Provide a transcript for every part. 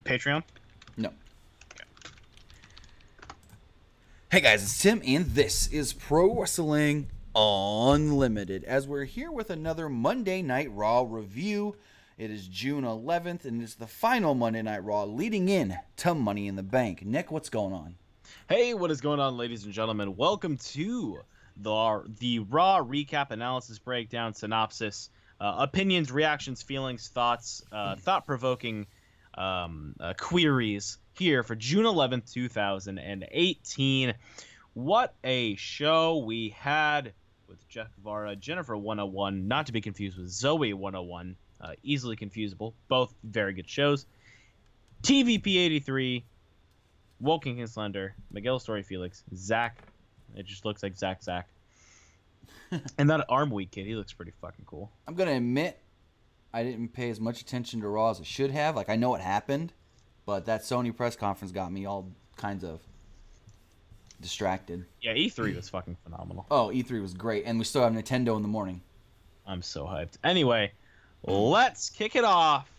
Patreon? No. Hey guys, it's Tim, and this is Pro Wrestling Unlimited. As we're here with another Monday Night Raw review. It is June 11th, and it's the final Monday Night Raw leading in to Money in the Bank. Nick, what's going on? Hey, what is going on, ladies and gentlemen? Welcome to the Raw recap, analysis, breakdown, synopsis, opinions, reactions, feelings, thoughts, thought-provoking queries here for June 11th, 2018. What a show we had with Jeff Guevara, Jennifer 101, not to be confused with Zoe 101, easily confusable. Both very good shows. TVP 83, Woking and Slender, Miguel Story Felix, Zach. It just looks like Zach. And that Arm Week kid, he looks pretty fucking cool. I'm going to admit I didn't pay as much attention to Raw as I should have. Like, I know it happened, but that Sony press conference got me all kinds of distracted. Yeah, E3 was fucking phenomenal. Oh, E3 was great, and we still have Nintendo in the morning. I'm so hyped. Anyway, let's kick it off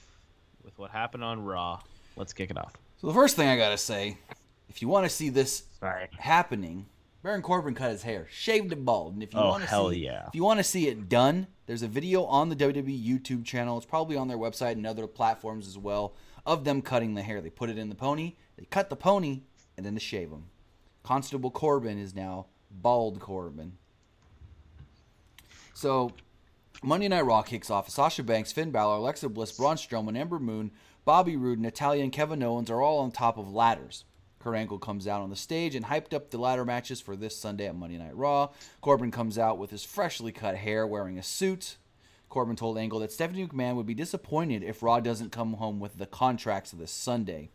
with what happened on Raw. Let's kick it off. So the first thing I got to say, if you want to see this happening, Baron Corbin cut his hair, shaved it bald, and if you want to if you want to see it done, there's a video on the WWE YouTube channel. It's probably on their website and other platforms as well of them cutting the hair. They put it in the pony, they cut the pony, and then they shave him. Constable Corbin is now bald Corbin. So Monday Night Raw kicks off. Sasha Banks, Finn Balor, Alexa Bliss, Braun Strowman, Ember Moon, Bobby Roode, Natalya, and Kevin Owens are all on top of ladders. Kurt Angle comes out on the stage and hyped up the ladder matches for this Sunday at Monday Night Raw. Corbin comes out with his freshly cut hair, wearing a suit. Corbin told Angle that Stephanie McMahon would be disappointed if Raw doesn't come home with the contracts this Sunday.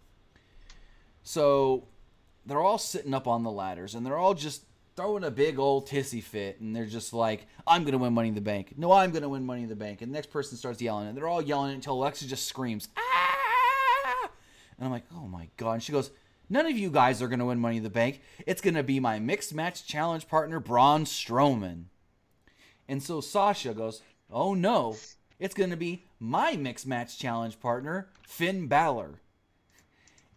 So they're all sitting up on the ladders, and they're all just throwing a big old tissy fit, and they're just like, I'm going to win Money in the Bank. No, I'm going to win Money in the Bank. And the next person starts yelling, and they're all yelling until Alexa just screams, ah! And I'm like, oh my God. And she goes, none of you guys are going to win Money in the Bank. It's going to be my mixed match challenge partner, Braun Strowman. And so Sasha goes, oh no, it's going to be my mixed match challenge partner, Finn Balor.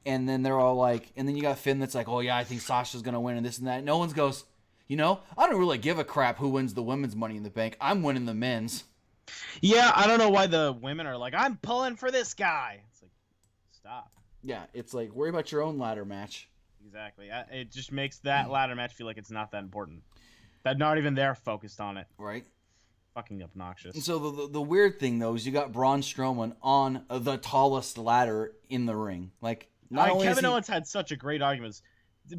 And then they're all like, and then you got Finn that's like, oh yeah, I think Sasha's going to win and this and that. No one's goes, you know, I don't really give a crap who wins the women's Money in the Bank. I'm winning the men's. Yeah, I don't know why the women are like, I'm pulling for this guy. It's like, stop. Yeah, it's like, worry about your own ladder match. Exactly. It just makes that ladder match feel like it's not that important. That not even they're focused on it. Right. Fucking obnoxious. And so the weird thing, though, is you got Braun Strowman on the tallest ladder in the ring. Like, Kevin Owens had such a great argument.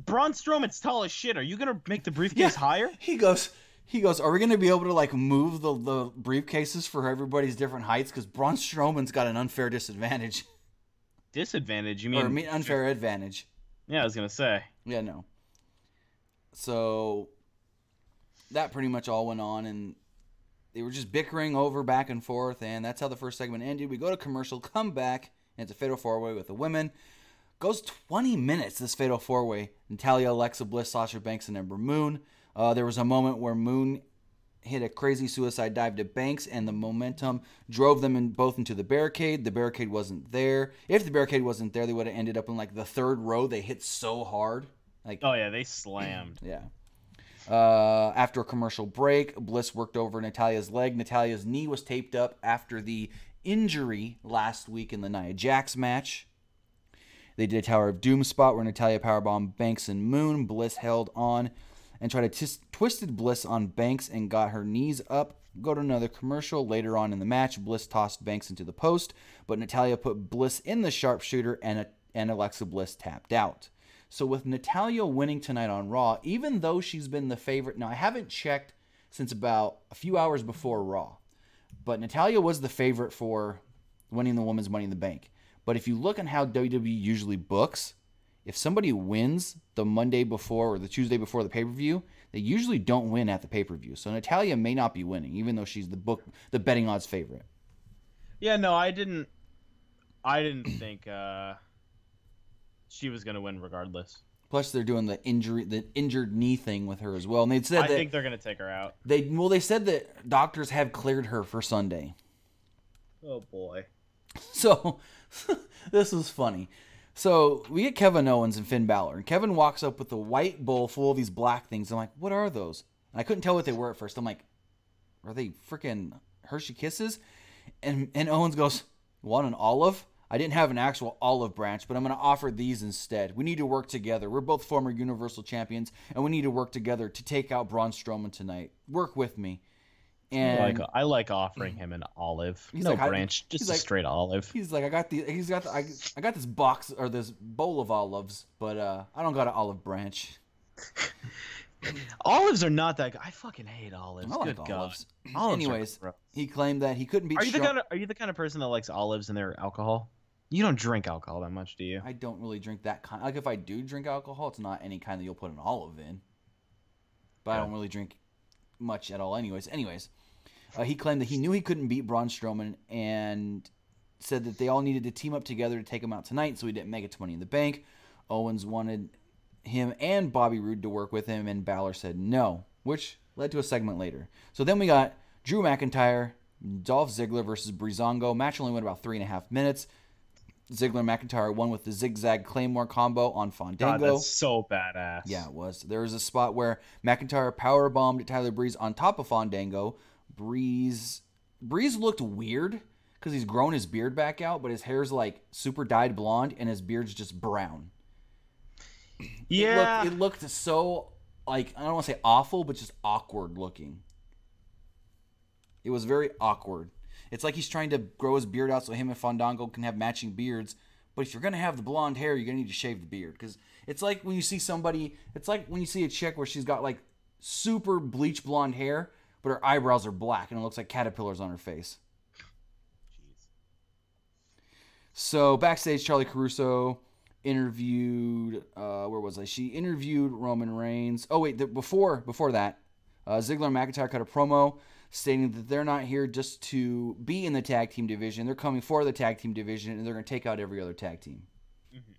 Braun Strowman's tall as shit. Are you going to make the briefcase higher? He goes, are we going to be able to, like, move the briefcases for everybody's different heights? Because Braun Strowman's got an unfair disadvantage. Disadvantage? You mean? Or unfair advantage. Yeah, I was going to say. Yeah, no. So that pretty much all went on, and they were just bickering over back and forth, and that's how the first segment ended. We go to commercial, come back, and it's a fatal four-way with the women. Goes 20 minutes, this fatal four-way. Natalya, Alexa Bliss, Sasha Banks, and Ember Moon. There was a moment where Moon hit a crazy suicide dive to Banks, and the momentum drove them both into the barricade. The barricade wasn't there. If the barricade wasn't there, they would have ended up in like the third row. They hit so hard. Like, oh yeah, they slammed. Yeah. After a commercial break, Bliss worked over Natalya's leg. Natalya's knee was taped up after the injury last week in the Nia Jax match. They did a Tower of Doom spot where Natalya powerbombed Banks and Moon. Bliss held on and tried to twisted Bliss on Banks and got her knees up. Go to another commercial. Later on in the match, Bliss tossed Banks into the post, but Natalya put Bliss in the sharpshooter, and Alexa Bliss tapped out. So with Natalya winning tonight on Raw, even though she's been the favorite, now I haven't checked since about a few hours before Raw, but Natalya was the favorite for winning the women's Money in the Bank. But if you look at how WWE usually books, if somebody wins the Monday before or the Tuesday before the pay-per-view, they usually don't win at the pay-per-view. So Natalya may not be winning, even though she's the betting odds favorite. Yeah, no, I didn't think she was going to win regardless. Plus, they're doing the injured knee thing with her as well. And they said I think they're going to take her out. They said that doctors have cleared her for Sunday. Oh boy. So This was funny. So we get Kevin Owens and Finn Balor, and Kevin walks up with a white bowl full of these black things. I'm like, what are those? And I couldn't tell what they were at first. I'm like, are they freaking Hershey Kisses? And Owens goes, want an olive? I didn't have an actual olive branch, but I'm going to offer these instead. We need to work together. We're both former Universal Champions, and we need to work together to take out Braun Strowman tonight. Work with me. And I like offering him an olive. No like, branch, just a straight olive. He's like, I got this box or this bowl of olives, but I don't got an olive branch. Olives are not that good. I fucking hate olives. I like Good olives. God. Anyways, he claimed that he couldn't beat. Are you the kind of person that likes olives in their alcohol? You don't drink alcohol that much, do you? I don't really drink that kind. Like if I do drink alcohol, it's not any kind that you'll put an olive in. But I don't really drink much at all. Anyways, he claimed that he knew he couldn't beat Braun Strowman and said that they all needed to team up together to take him out tonight, so he didn't make it to Money in the Bank. Owens wanted him and Bobby Roode to work with him, and Balor said no, which led to a segment later. So then we got Drew McIntyre, Dolph Ziggler versus Breezango. Match only went about 3.5 minutes. Ziggler and McIntyre won with the zigzag Claymore combo on Fandango. God, that's so badass. Yeah, it was. There was a spot where McIntyre powerbombed Tyler Breeze on top of Fandango. Breeze looked weird because he's grown his beard back out, but his hair's like super dyed blonde and his beard's just brown. Yeah. It looked so, like, I don't want to say awful, but just awkward looking. It was very awkward. It's like he's trying to grow his beard out so him and Fandango can have matching beards. But if you're going to have the blonde hair, you're going to need to shave the beard. Because it's like when you see somebody, it's like when you see a chick where she's got like super bleach blonde hair, but her eyebrows are black and it looks like caterpillars on her face. Jeez. So backstage, Charlie Caruso interviewed, where was I? She interviewed Roman Reigns. Oh, wait, before that, Ziggler and McIntyre cut a promo stating that they're not here just to be in the tag team division. They're coming for the tag team division, and they're going to take out every other tag team. Mm-hmm.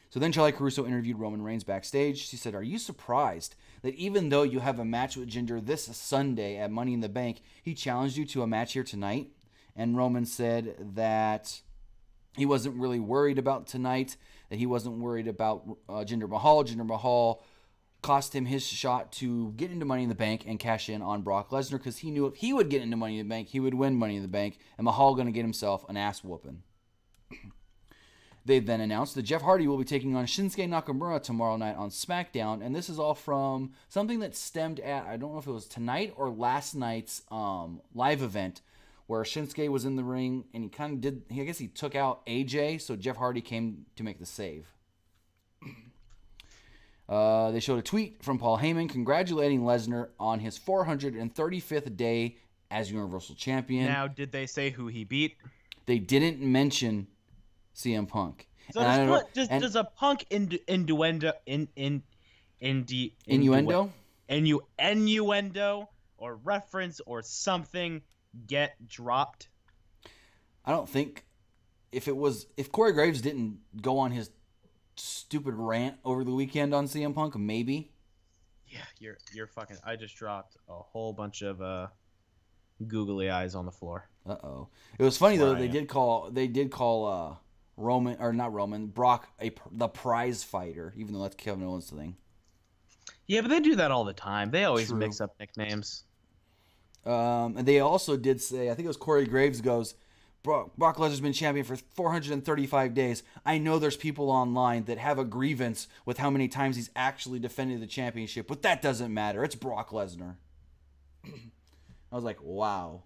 So then Charlie Caruso interviewed Roman Reigns backstage. She said, are you surprised that even though you have a match with Jinder this Sunday at Money in the Bank, he challenged you to a match here tonight? And Roman said that he wasn't really worried about tonight, that he wasn't worried about Jinder Mahal. Jinder Mahal cost him his shot to get into Money in the Bank and cash in on Brock Lesnar because he knew if he would get into Money in the Bank, he would win Money in the Bank, and Mahal going to get himself an ass whooping. They then announced that Jeff Hardy will be taking on Shinsuke Nakamura tomorrow night on SmackDown, and this is all from something that stemmed at, I don't know if it was tonight or last night's live event, where Shinsuke was in the ring, and I guess he took out AJ, so Jeff Hardy came to make the save. They showed a tweet from Paul Heyman congratulating Lesnar on his 435th day as Universal Champion. Now, did they say who he beat? They didn't mention CM Punk. So does a Punk innuendo or reference or something get dropped? I don't think if Corey Graves didn't go on his stupid rant over the weekend on CM Punk, maybe. Yeah, you're fucking. I just dropped a whole bunch of googly eyes on the floor. Uh-oh. It was funny though. They did call Brock the prize fighter, even though that's Kevin Owens' thing. Yeah, but they do that all the time. They always mix up nicknames. And they also did say, I think it was Corey Graves goes, Brock Lesnar's been champion for 435 days. I know there's people online that have a grievance with how many times he's actually defended the championship, but that doesn't matter. It's Brock Lesnar. I was like, wow.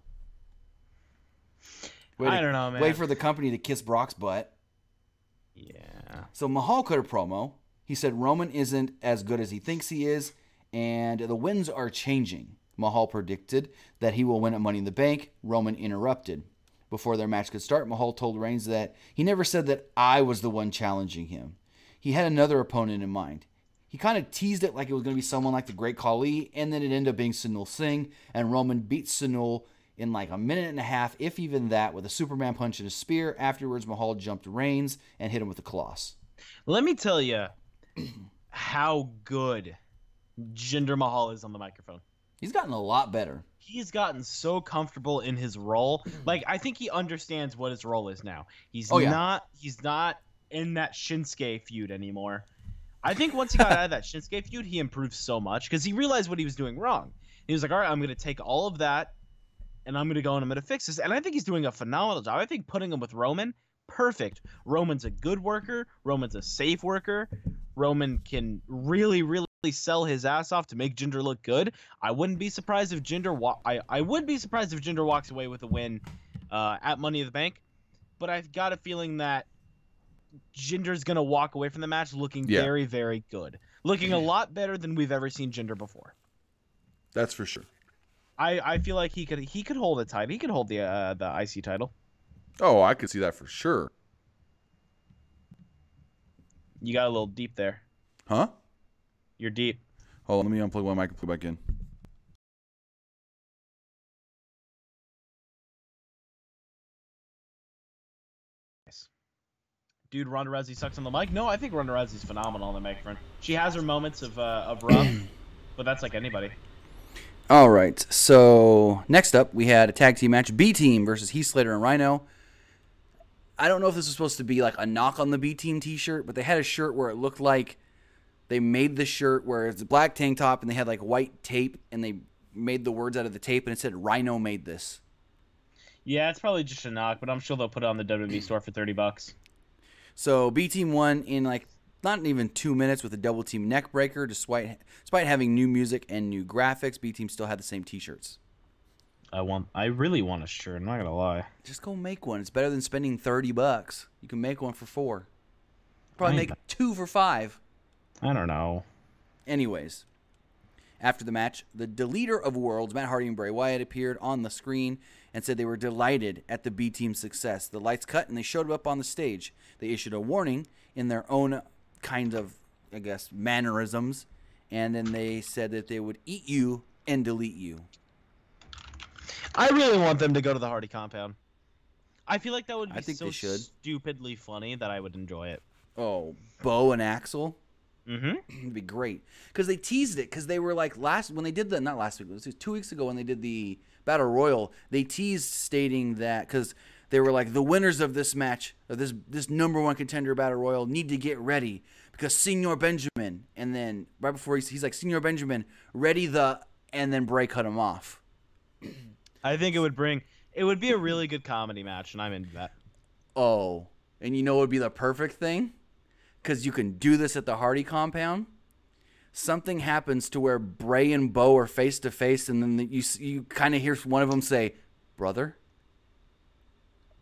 I don't know, man. Wait for the company to kiss Brock's butt. Yeah. So Mahal cut a promo. He said Roman isn't as good as he thinks he is, and the winds are changing. Mahal predicted that he will win at Money in the Bank. Roman interrupted. Before their match could start, Mahal told Reigns that he never said that I was the one challenging him. He had another opponent in mind. He kind of teased it like it was going to be someone like the Great Khali, and then it ended up being Sunil Singh, and Roman beat Sunil in like a minute and a half, if even that, with a Superman punch and a spear. Afterwards, Mahal jumped Reigns and hit him with a Colossus. Let me tell you how good Jinder Mahal is on the microphone. He's gotten a lot better. he's gotten so comfortable in his role. Like, I think he understands what his role is now. He's not in that Shinsuke feud anymore. I think once he got out of that Shinsuke feud, he improved so much because he realized what he was doing wrong. He was like, all right, I'm going to take all of that and I'm going to go and I'm going to fix this. And I think he's doing a phenomenal job. I think putting him with Roman, perfect. Roman's a good worker. Roman's a safe worker. Roman can really, really sell his ass off to make Jinder look good. I wouldn't be surprised if Jinder I would be surprised if Jinder walks away with a win at Money in the Bank. But I've got a feeling that Jinder's going to walk away from the match looking very, very good. Looking a lot better than we've ever seen Jinder before. That's for sure. I feel like he could hold a title. He could hold the IC title. Oh, I could see that for sure. You got a little deep there. Huh? You're deep. Hold on, let me unplug my mic and put it back in. Dude, Ronda Rousey sucks on the mic. No, I think Ronda Rousey's phenomenal on the mic front. She has her moments of rough, but that's like anybody. All right, so next up we had a tag team match, B Team versus Heath, Slater, and Rhino. I don't know if this was supposed to be like a knock on the B Team t-shirt, but they had a shirt where it looked like they made the shirt where it's a black tank top and they had like white tape and they made the words out of the tape and it said Rhino made this. Yeah, it's probably just a knock, but I'm sure they'll put it on the WWE store for $30. So B Team won in like not even 2 minutes with a double team neck breaker. Despite having new music and new graphics, B Team still had the same t-shirts. I really want a shirt. I'm not gonna lie. Just go make one. It's better than spending $30. You can make one for $4. Probably make 2 for $5. I don't know. Anyways, after the match, the Deleter of Worlds, Matt Hardy and Bray Wyatt, appeared on the screen and said they were delighted at the B Team's success. The lights cut and they showed up on the stage. They issued a warning in their own kind of, I guess, mannerisms, and then they said that they would eat you and delete you. I really want them to go to the Hardy compound. I feel like that would be so they should. Stupidly funny that I would enjoy it. Oh, Bo and Axel? Mm-hmm. It'd be great. Because they teased it. Because they were like when they did not last week, it was 2 weeks ago when they did the Battle Royal, they teased stating that, because they were like, the winners of this match, of this number one contender Battle Royal, need to get ready. Because Senor Benjamin, and then right before he's like, Senor Benjamin, ready and then Bray cut him off. I think it would be a really good comedy match, and I'm into that. Oh, and you know what would be the perfect thing? Because you can do this at the Hardy compound. Something happens to where Bray and Bo are face to face, and then you kind of hear one of them say, "Brother."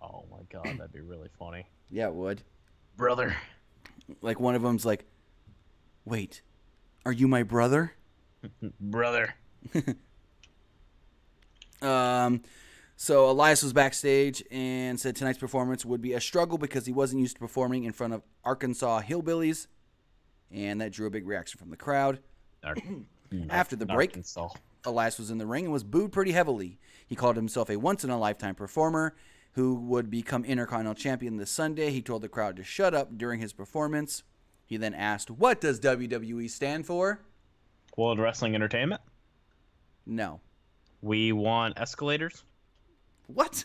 Oh my god, that'd be really funny. Yeah, it would. Brother. Like one of them's like, "Wait, are you my brother?" Brother. So Elias was backstage and said tonight's performance would be a struggle because he wasn't used to performing in front of Arkansas hillbillies, and that drew a big reaction from the crowd. After the break, Elias was in the ring and was booed pretty heavily. He called himself a once-in-a-lifetime performer who would become Intercontinental Champion this Sunday. He told the crowd to shut up during his performance. He then asked, "What does WWE stand for?" World Wrestling Entertainment? No. We want escalators. What?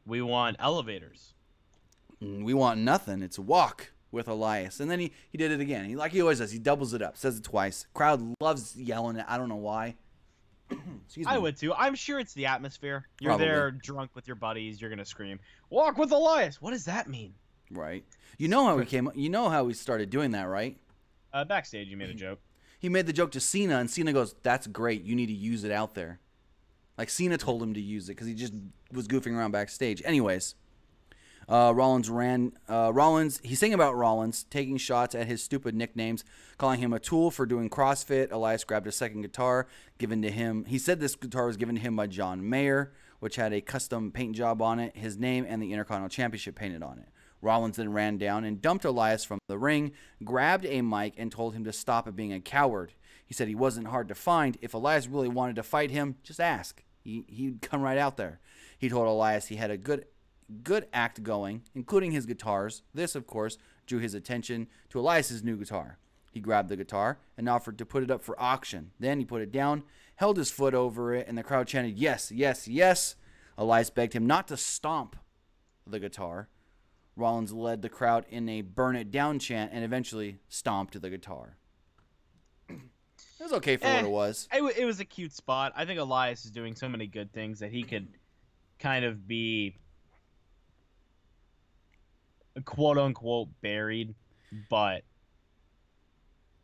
We want elevators. We want nothing. It's walk with Elias. And then he did it again. He always does. He doubles it up. Says it twice. Crowd loves yelling it. I don't know why. Excuse me. I would too. I'm sure it's the atmosphere. You're Probably. there drunk with your buddies. You're going to scream, "Walk with Elias." What does that mean? Right. You know how we started doing that, right? Backstage, you made a joke. He made the joke to Cena, and Cena goes, "That's great. You need to use it out there." Like, Cena told him to use it because he just was goofing around backstage. Anyways, Rollins, he's saying about Rollins taking shots at his stupid nicknames, calling him a tool for doing CrossFit. Elias grabbed a second guitar given to him. He said this guitar was given to him by John Mayer, which had a custom paint job on it, his name, and the Intercontinental Championship painted on it. Rollins then ran down and dumped Elias from the ring, grabbed a mic, and told him to stop at being a coward. He said he wasn't hard to find. If Elias really wanted to fight him, just ask. He'd come right out there. He told Elias he had a good act going, including his guitars. This, of course, drew his attention to Elias's new guitar. He grabbed the guitar and offered to put it up for auction. Then he put it down, held his foot over it, and the crowd chanted, "Yes, yes, yes." Elias begged him not to stomp the guitar. Rollins led the crowd in a burn it down chant and eventually stomped the guitar. It was okay for what it was. It was a cute spot. I think Elias is doing so many good things that he could kind of be quote-unquote buried, but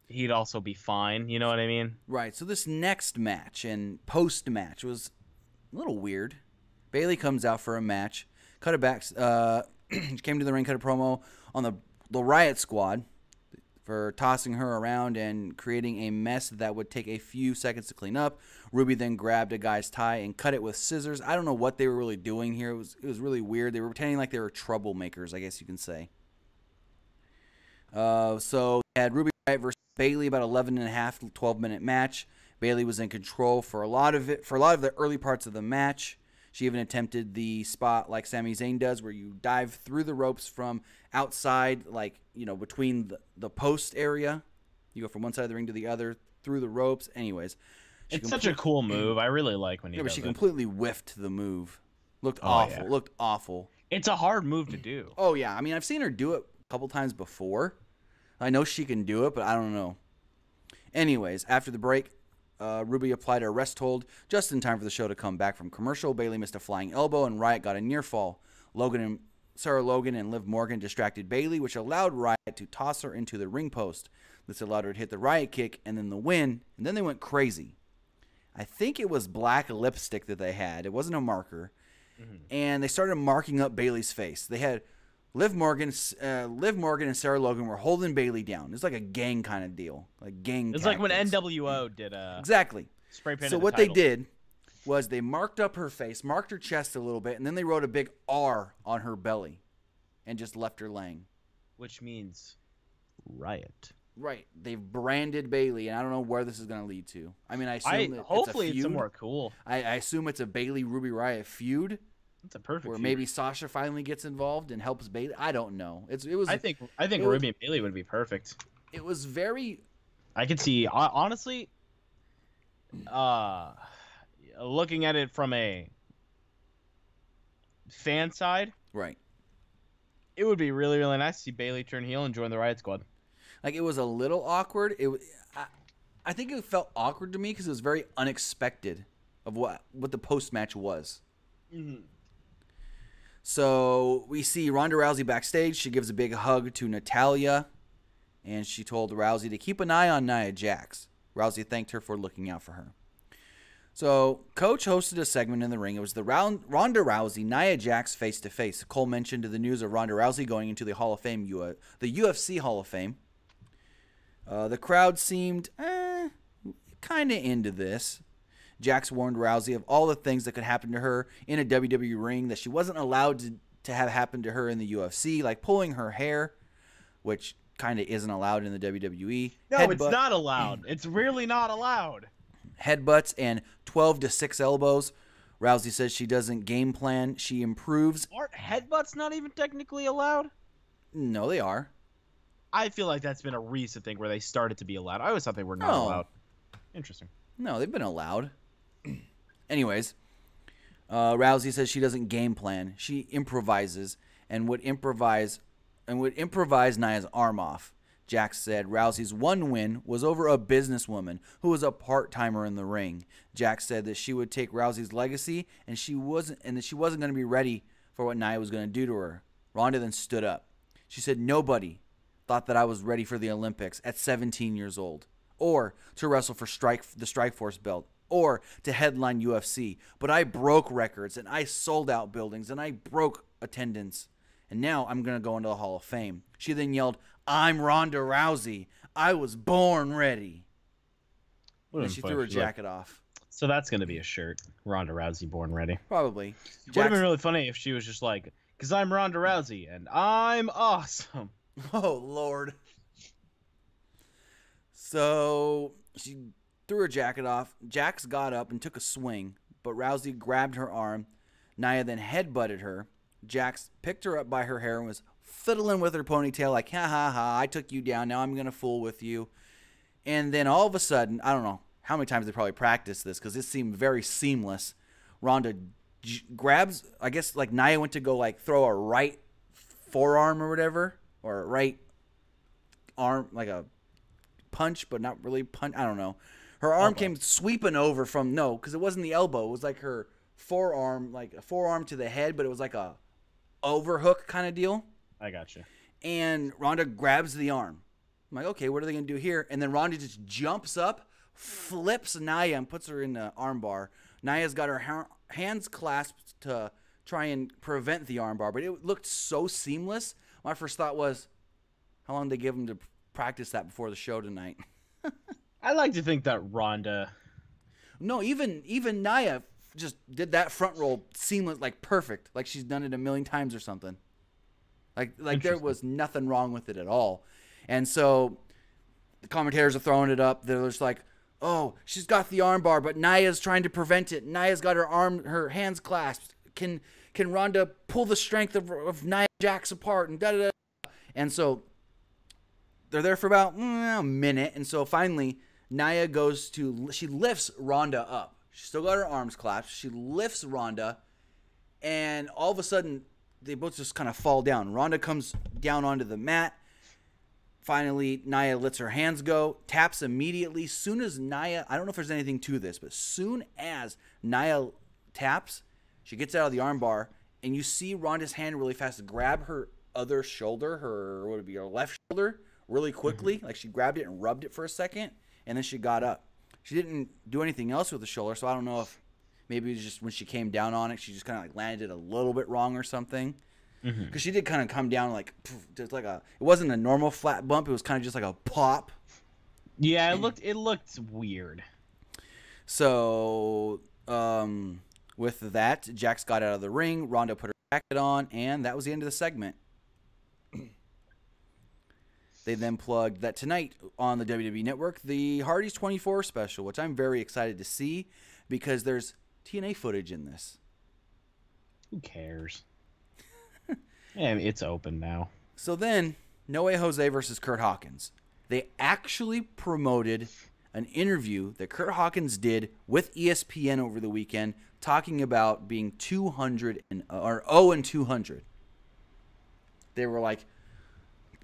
he'd also be fine. You know what I mean? Right. So this next match and post-match was a little weird. Bayley comes out for a match. Cut it back. She came to the ring, cut a promo on the Riott Squad for tossing her around and creating a mess that would take a few seconds to clean up. Ruby then grabbed a guy's tie and cut it with scissors. I don't know what they were really doing here. It was really weird. They were pretending like they were troublemakers, I guess you can say. So they had Ruby Riott versus Bayley, about 11 and a half, 12-minute match. Bayley was in control for a lot of the early parts of the match. She even attempted the spot like Sami Zayn does, where you dive through the ropes from outside, like, you know, between the post area. You go from one side of the ring to the other through the ropes. Anyways, it's such a cool move. I really like when he does but she it. completely whiffed the move. Looked awful. Yeah. Looked awful. It's a hard move to do. Oh yeah, I mean, I've seen her do it a couple times before. I know she can do it, but I don't know. Anyways, after the break, Ruby applied a rest hold just in time for the show to come back from commercial. Bayley missed a flying elbow, and Riott got a near fall. Sarah Logan and Liv Morgan distracted Bayley, which allowed Riott to toss her into the ring post. This allowed her to hit the Riott kick and then the win, and then they went crazy. I think it was black lipstick that they had. It wasn't a marker. Mm-hmm. And they started marking up Bayley's face. They had Liv Morgan and Sarah Logan were holding Bayley down. It's like a gang kind of deal, like gang. It's tactics. like when NWO did exactly spray paint. So what they did was they marked up her face, marked her chest a little bit, and then they wrote a big R on her belly, and just left her laying. Which means Riott. Right. They've branded Bayley, and I don't know where this is going to lead to. I mean, I assume hopefully it's it's somewhere cool. I assume it's a Bayley Ruby Riott feud. It's a perfect. Where feud. maybe Sasha finally gets involved and helps Bayley. I don't know. It was. I think Ruby and Bayley would be perfect. It was very. I could see honestly. Looking at it from a fan side, right? It would be really, really nice to see Bayley turn heel and join the Riott Squad. Like, it was a little awkward. I think it felt awkward to me because it was very unexpected of what the post match was. Mm-hmm. So we see Ronda Rousey backstage. She gives a big hug to Natalya, and she told Rousey to keep an eye on Nia Jax. Rousey thanked her for looking out for her. So Coach hosted a segment in the ring. It was the Ronda Rousey Nia Jax face-to-face. Cole mentioned the news of Ronda Rousey going into the Hall of Fame, the UFC Hall of Fame. The crowd seemed kind of into this. Jax warned Rousey of all the things that could happen to her in a WWE ring that she wasn't allowed to have happen to her in the UFC, like pulling her hair, which kind of isn't allowed in the WWE. No, it's not allowed. It's really not allowed. Headbutts and 12 to 6 elbows. Rousey says she doesn't game plan. She improves. Aren't headbutts not even technically allowed? No, they are. I feel like that's been a recent thing where they started to be allowed. I always thought they were not allowed. Interesting. No, they've been allowed. Anyways, Rousey says she doesn't game plan. She improvises and would improvise Nia's arm off. Jax said Rousey's one win was over a businesswoman who was a part-timer in the ring. Jax said that she would take Rousey's legacy and that she wasn't going to be ready for what Nia was going to do to her. Ronda then stood up. She said nobody thought that I was ready for the Olympics at 17 years old, or to wrestle for the Strikeforce belt, or to headline UFC. But I broke records, and I sold out buildings, and I broke attendance. And now I'm going to go into the Hall of Fame. She then yelled, "I'm Ronda Rousey. I was born ready." And she threw her jacket off. So that's going to be a shirt. Ronda Rousey, born ready. Probably. It would have been really funny if she was just like, "Because I'm Ronda Rousey, and I'm awesome." Oh, Lord. So she threw her jacket off. Jax got up and took a swing, but Rousey grabbed her arm. Nia then headbutted her. Jax picked her up by her hair and was fiddling with her ponytail like, ha ha ha, I took you down, now I'm going to fool with you. And then all of a sudden, I don't know how many times they probably practiced this because it seemed very seamless. Ronda grabs, I guess like Nia went to go like throw a right forearm or whatever, or a right arm, like a punch, but not really punch. I don't know. Her arm came sweeping over from, no, because it wasn't the elbow. It was like her forearm, like a forearm to the head, but it was like a overhook kind of deal. I got you. And Ronda grabs the arm. I'm like, okay, what are they going to do here? And then Ronda just jumps up, flips Nia, and puts her in the armbar. Nia's got her hands clasped to try and prevent the armbar, but it looked so seamless. My first thought was, how long did they give them to practice that before the show tonight? I like to think that Ronda... No, even Nia just did that front roll seamless, like perfect, like she's done it a million times or something. Like there was nothing wrong with it at all. And so the commentators are throwing it up. They're just like, oh, she's got the armbar, but Nia's trying to prevent it. Nia's got her hands clasped. Can Ronda pull the strength of Nia Jax apart? And da-da-da. And so they're there for about a minute. And so finally, Nia she lifts Ronda up. She's still got her arms clasped. She lifts Ronda. And all of a sudden, they both just kind of fall down. Ronda comes down onto the mat. Finally, Nia lets her hands go, taps immediately. Soon as Nia, I don't know if there's anything to this, but soon as Nia taps, she gets out of the armbar, and you see Ronda's hand really fast grab her other shoulder, her left shoulder, really quickly. Like she grabbed it and rubbed it for a second, and then she got up. She didn't do anything else with the shoulder, so I don't know if maybe it was just when she came down on it, she just kind of like landed a little bit wrong or something. Because she did kind of come down like, just like it wasn't a normal flat bump. It was kind of just like a pop. Yeah, it looked weird. So, with that, Jax got out of the ring. Ronda put her jacket on, and that was the end of the segment. They then plugged that tonight on the WWE Network, the Hardy's 24 special, which I'm very excited to see because there's TNA footage in this. Who cares? Yeah, it's open now. So then, No Way Jose versus Curt Hawkins. They actually promoted an interview that Curt Hawkins did with ESPN over the weekend, talking about being 0-200. They were like,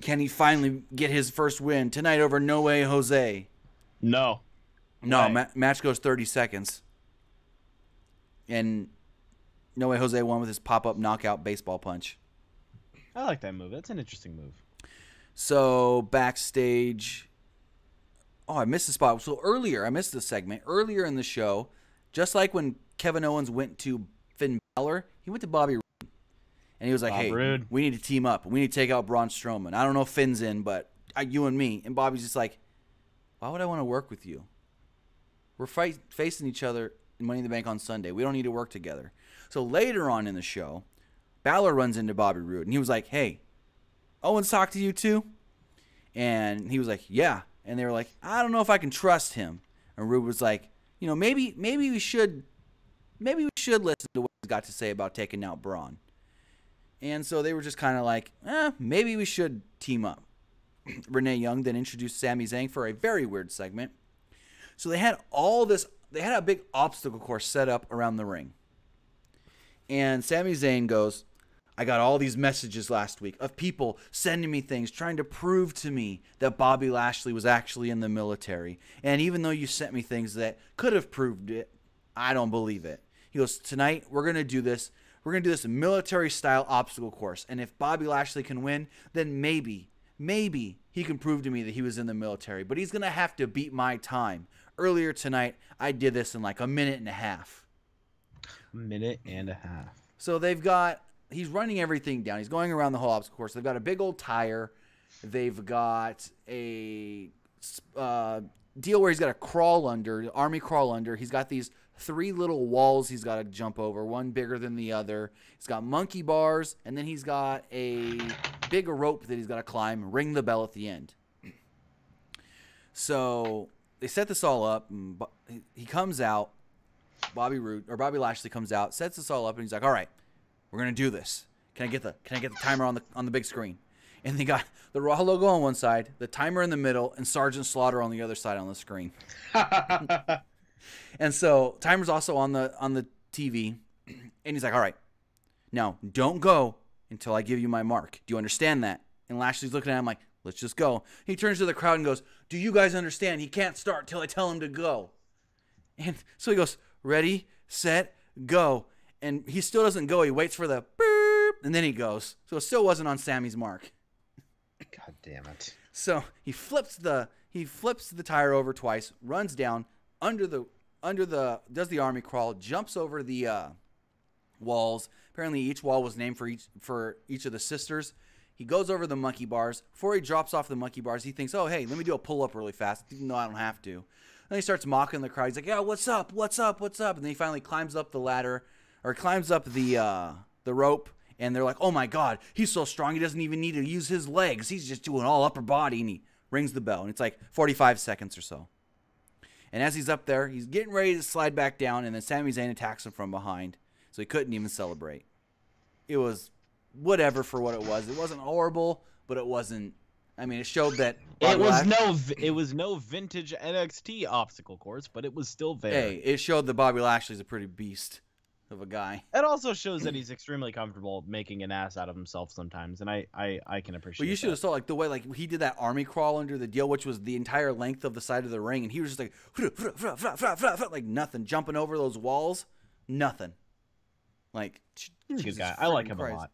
can he finally get his first win tonight over No Way Jose? No. Match goes 30 seconds. And No Way Jose won with his pop-up knockout baseball punch. I like that move. That's an interesting move. So backstage, I missed the spot. So I missed the segment. Earlier in the show, just like when Kevin Owens went to Finn Balor, he went to Bobby Roode. And he was like, Roode, we need to team up. We need to take out Braun Strowman. I don't know if Finn's in, but you and me. And Bobby's just like, why would I want to work with you? We're facing each other in Money in the Bank on Sunday. We don't need to work together. So later on in the show, Balor runs into Bobby Roode, and he was like, hey, Owens talked to you too? And he was like, yeah. And they were like, I don't know if I can trust him. And Roode was like, maybe we should listen to what he's got to say about taking out Braun. And so they were just kind of like, maybe we should team up. Renee Young then introduced Sami Zayn for a very weird segment. So they had a big obstacle course set up around the ring. And Sami Zayn goes, I got all these messages last week of people sending me things, trying to prove to me that Bobby Lashley was actually in the military. And even though you sent me things that could have proved it, I don't believe it. He goes, tonight we're going to do this. We're going to do this military-style obstacle course. And if Bobby Lashley can win, then maybe he can prove to me that he was in the military. But he's going to have to beat my time. Earlier tonight, I did this in like a minute and a half. Minute and a half. So he's running everything down. He's going around the whole obstacle course. They've got a big old tire. They've got a deal where he's got a army crawl under. He's got these 3 little walls he's got to jump over, one bigger than the other. He's got monkey bars, and then he's got a big rope that he's got to climb, ring the bell at the end. So they set this all up. And he comes out. Bobby Lashley comes out, sets this all up, and he's like, all right, we're going to do this. Can I get the timer on the big screen? And they got the Raw logo on one side, the timer in the middle, and Sergeant Slaughter on the other side on the screen. And so timer's also on the TV, and he's like, all right, now don't go until I give you my mark. Do you understand that? And Lashley's looking at him like, let's just go. He turns to the crowd and goes, do you guys understand? He can't start till I tell him to go. And so he goes, ready, set, go. And he still doesn't go. He waits for the beep, and then he goes. So it still wasn't on Sammy's mark. God damn it. So he flips the tire over twice, runs down does the army crawl, jumps over the walls. Apparently each wall was named for each of the sisters. He goes over the monkey bars. Before he drops off the monkey bars, he thinks, oh, hey, let me do a pull-up really fast, even though I don't have to. Then he starts mocking the crowd. He's like, yeah, what's up? What's up? What's up? And then he finally climbs up the ladder, or climbs up the rope, and they're like, oh, my God, he's so strong, he doesn't even need to use his legs. He's just doing all upper body, and he rings the bell. And it's like 45 seconds or so. And as he's up there, he's getting ready to slide back down, and then Sami Zayn attacks him from behind, so he couldn't even celebrate. It was whatever for what it was. It wasn't horrible, but it wasn't. I mean, it showed that it was no vintage NXT obstacle course, but it was still there. Hey, it showed that Bobby Lashley's a pretty beast of a guy. It also shows that he's extremely comfortable making an ass out of himself sometimes, and I can appreciate. Well, you should have saw like the way like he did that army crawl under the deal, which was the entire length of the side of the ring, and he was just like nothing, jumping over those walls, nothing. Like, he's a good guy. I like him a lot.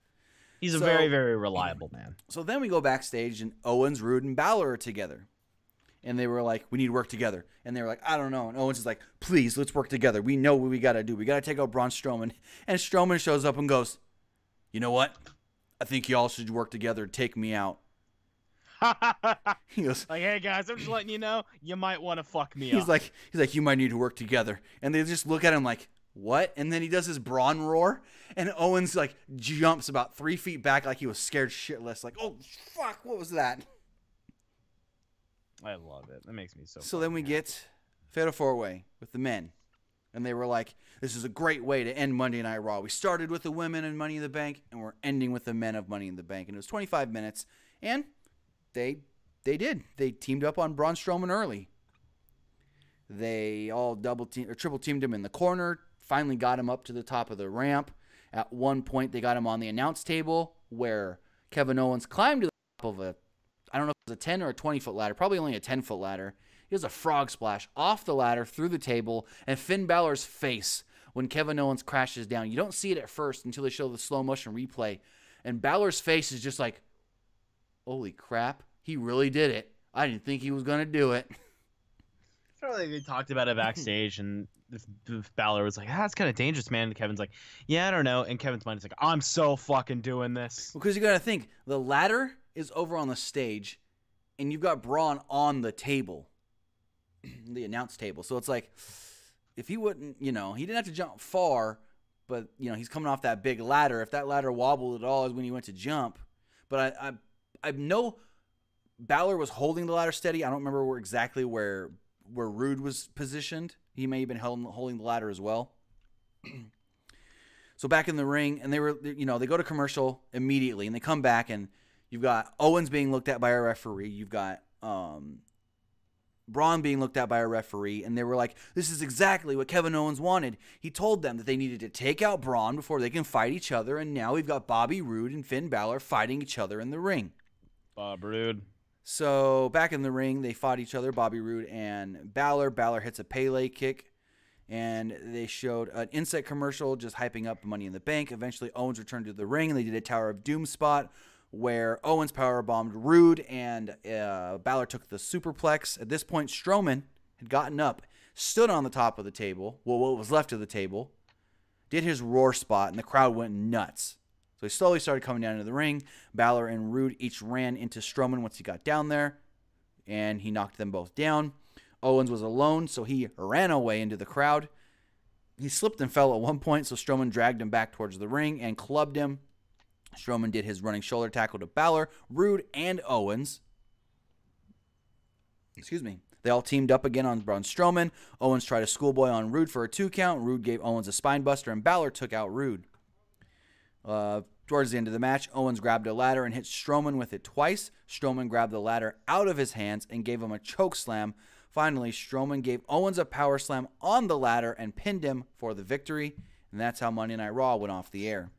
He's a very, very reliable man. So then we go backstage, and Owens, Roode, and Balor are together. And they were like, we need to work together. And they were like, I don't know. And Owens is like, please, let's work together. We know what we got to do. We got to take out Braun Strowman. And Strowman shows up and goes, you know what? I think y'all should work together and take me out. He goes, like, hey, guys, I'm just letting you know, you might want to fuck me up. He's like, you might need to work together. And they just look at him like, what? And then he does his Braun roar. And Owens, like, jumps about 3 feet back like he was scared shitless. Like, oh, fuck, what was that? I love it. That makes me so. So then we get Fatal 4-Way with the men. And they were like, this is a great way to end Monday Night Raw. We started with the women in Money in the Bank, and we're ending with the men of Money in the Bank. And it was 25 minutes. And they did. They teamed up on Braun Strowman early. They all triple teamed him in the corner. Finally got him up to the top of the ramp. At one point, they got him on the announce table where Kevin Owens climbed to the top of I don't know if it was a 10 or a 20-foot ladder, probably only a 10-foot ladder. He does a frog splash off the ladder, through the table, and Finn Balor's face when Kevin Owens crashes down. You don't see it at first until they show the slow motion replay. And Balor's face is just like, holy crap, he really did it. I didn't think he was going to do it. I don't think they talked about it backstage, and Balor was like, that's kind of dangerous, man. And Kevin's like, yeah, I don't know. And Kevin's mind is like, I'm so fucking doing this. Because you got to think, the ladder is over on the stage, and you've got Braun on the table, the announce table. So it's like, if he wouldn't, he didn't have to jump far, but, he's coming off that big ladder. If that ladder wobbled at all is when he went to jump. But I know Balor was holding the ladder steady. I don't remember exactly where Roode was positioned. He may have been holding the ladder as well. So back in the ring, and they go to commercial immediately, and they come back, and you've got Owens being looked at by a referee. You've got Braun being looked at by a referee, and they were like, this is exactly what Kevin Owens wanted. He told them that they needed to take out Braun before they can fight each other, and now we've got Bobby Roode and Finn Balor fighting each other in the ring. Bob Roode. So back in the ring, they fought each other, Bobby Roode and Balor. Balor hits a Pele kick, and they showed an Inset commercial just hyping up Money in the Bank. Eventually, Owens returned to the ring, and they did a Tower of Doom spot where Owens powerbombed Roode, and Balor took the superplex. At this point, Strowman had gotten up, stood on the top of the table, well, what was left of the table, did his roar spot, and the crowd went nuts. So he slowly started coming down into the ring. Balor and Roode each ran into Strowman once he got down there, and he knocked them both down. Owens was alone, so he ran away into the crowd. He slipped and fell at one point, so Strowman dragged him back towards the ring and clubbed him. Strowman did his running shoulder tackle to Balor, Roode, and Owens. Excuse me. They all teamed up again on Braun Strowman. Owens tried a schoolboy on Roode for a 2 count. Roode gave Owens a spine buster, and Balor took out Roode. Towards the end of the match, Owens grabbed a ladder and hit Strowman with it twice. Strowman grabbed the ladder out of his hands and gave him a choke slam. Finally, Strowman gave Owens a power slam on the ladder and pinned him for the victory. And that's how Monday Night Raw went off the air.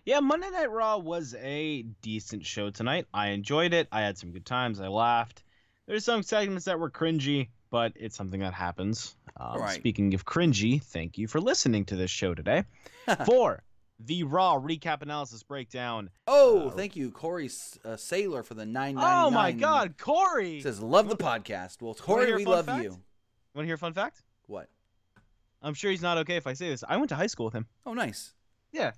Yeah, Monday Night Raw was a decent show tonight. I enjoyed it. I had some good times. I laughed. There's some segments that were cringy, but it's something that happens. Right. Speaking of cringy, thank you for listening to this show today. For the Raw recap analysis breakdown. Thank you, Corey Sailor, for the $9.99. Oh my God, Corey! Says, love the podcast. Well, Corey, we love you. Want to hear a fun fact? What? I'm sure he's not okay if I say this. I went to high school with him. Oh, nice. Yeah.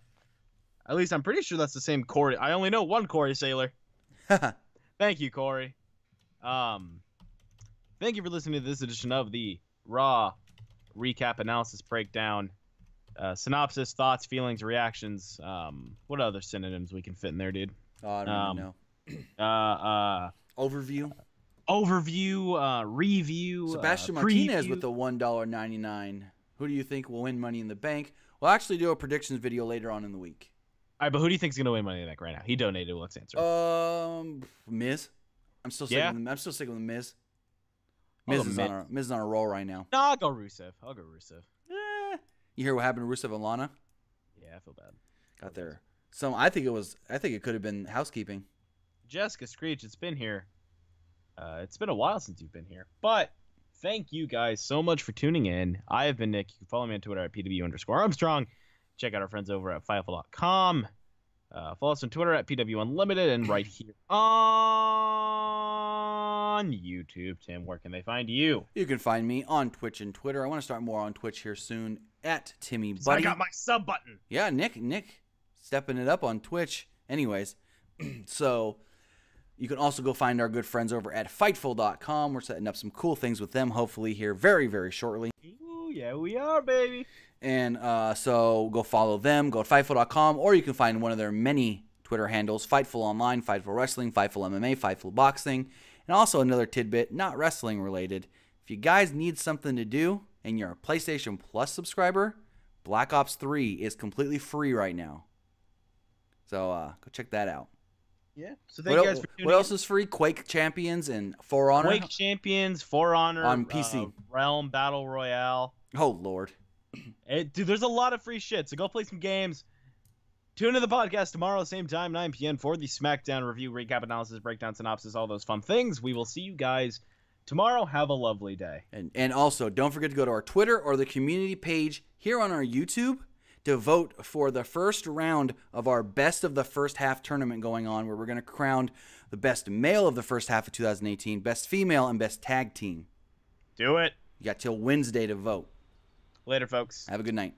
At least I'm pretty sure that's the same Corey. I only know one Corey Sailor. Thank you, Corey. Thank you for listening to this edition of the Raw recap analysis breakdown. Synopsis, thoughts, feelings, reactions. What other synonyms we can fit in there, dude? Oh, I don't even know. Overview. Review. Sebastian Martinez with the $1.99. Who do you think will win Money in the Bank? We'll actually do a predictions video later on in the week. All right, but who do you think is going to win Money in the Bank right now? He donated. Let's answer. Miz. I'm still sticking with the Miz. Miz is on a roll right now. No, I'll go Rusev. You hear what happened to Rusev and Lana? Yeah, I feel bad. Got there. I think it could have been housekeeping. Jessica Screech, it's been here. It's been a while since you've been here, but thank you guys so much for tuning in. I have been Nick. You can follow me on Twitter at PW_Armstrong. Check out our friends over at Fightful.com. Follow us on Twitter at PWUnlimited and right here on YouTube. Tim, where can they find you? You can find me on Twitch and Twitter. I want to start more on Twitch here soon at Timmy Buddy. I got my sub button. Yeah, Nick stepping it up on Twitch. Anyways, so you can also go find our good friends over at Fightful.com. We're setting up some cool things with them, hopefully here very, very shortly. Ooh, yeah, we are, baby. And so go follow them. Go to Fightful.com, or you can find one of their many Twitter handles, Fightful Online, Fightful Wrestling, Fightful MMA, Fightful Boxing. And also another tidbit, not wrestling related. If you guys need something to do and you're a PlayStation Plus subscriber, Black Ops 3 is completely free right now. So go check that out. Yeah. So thank you guys for tuning What else is free? Quake Champions and For Honor? Quake Champions, For Honor. On PC. Realm Battle Royale. Oh, Lord. Dude, there's a lot of free shit, so go play some games. Tune in to the podcast tomorrow, same time, 9 p.m. for the SmackDown review, recap, analysis, breakdown, synopsis, all those fun things. We will see you guys tomorrow. Have a lovely day. And also, don't forget to go to our Twitter or the community page here on our YouTube to vote for the first round of our Best of the First Half tournament going on, where we're going to crown the best male of the first half of 2018, best female, and best tag team. Do it. You got till Wednesday to vote. Later, folks. Have a good night.